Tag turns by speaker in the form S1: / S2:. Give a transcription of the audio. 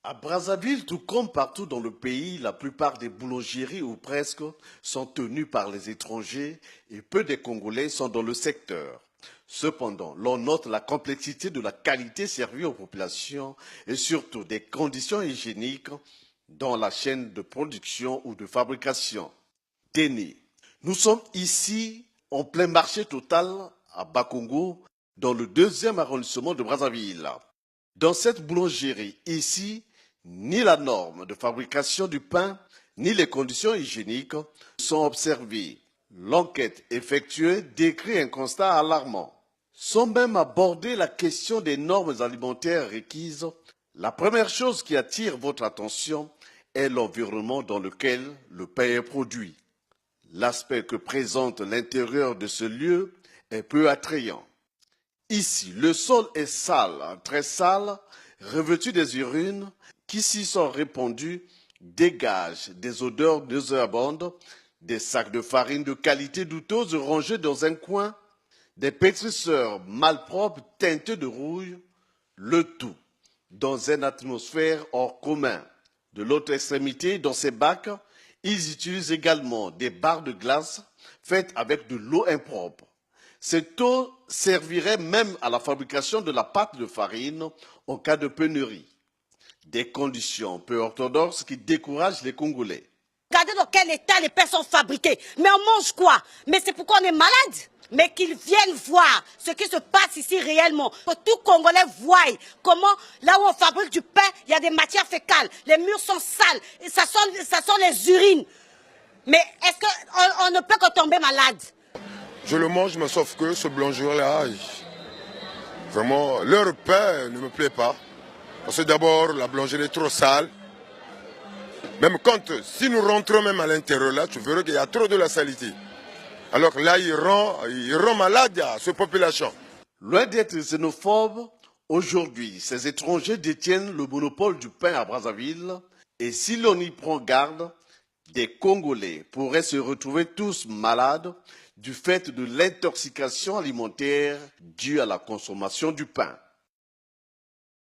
S1: À Brazzaville, tout comme partout dans le pays, la plupart des boulangeries ou presque sont tenues par les étrangers et peu des Congolais sont dans le secteur. Cependant, l'on note la complexité de la qualité servie aux populations et surtout des conditions hygiéniques dans la chaîne de production ou de fabrication. Téné. Nous sommes ici en plein marché total à Bakongo, dans le 2e arrondissement de Brazzaville. Dans cette boulangerie, ici, ni la norme de fabrication du pain, ni les conditions hygiéniques sont observées. L'enquête effectuée décrit un constat alarmant. Sans même aborder la question des normes alimentaires requises, la première chose qui attire votre attention est l'environnement dans lequel le pain est produit. L'aspect que présente l'intérieur de ce lieu est peu attrayant. Ici, le sol est sale, très sale, revêtu des urines qui s'y sont répandues, dégagent des odeurs nauséabondes, des sacs de farine de qualité douteuse rangés dans un coin, des pétrisseurs malpropres teintés de rouille, le tout dans une atmosphère hors commun. De l'autre extrémité, dans ces bacs, ils utilisent également des barres de glace faites avec de l'eau impropre. Cette eau servirait même à la fabrication de la pâte de farine en cas de pénurie. Des conditions peu orthodoxes qui découragent les Congolais.
S2: Regardez dans quel état les pains sont fabriqués. Mais on mange quoi? Mais c'est pourquoi on est malade. Mais qu'ils viennent voir ce qui se passe ici réellement. Que tout Congolais voie comment, là où on fabrique du pain, il y a des matières fécales. Les murs sont sales. Et ça sent les urines. Mais est-ce qu'on ne peut que tomber malade?
S3: Je le mange, mais sauf que ce boulangerie-là, vraiment, leur pain ne me plaît pas. Parce que d'abord, la boulangerie est trop sale. Même si nous rentrons même à l'intérieur là, tu verras qu'il y a trop de la saleté. Alors que là, il rend malade à cette population.
S1: Loin d'être xénophobes, aujourd'hui, ces étrangers détiennent le monopole du pain à Brazzaville. Et si l'on y prend garde, des Congolais pourraient se retrouver tous malades du fait de l'intoxication alimentaire due à la consommation du pain.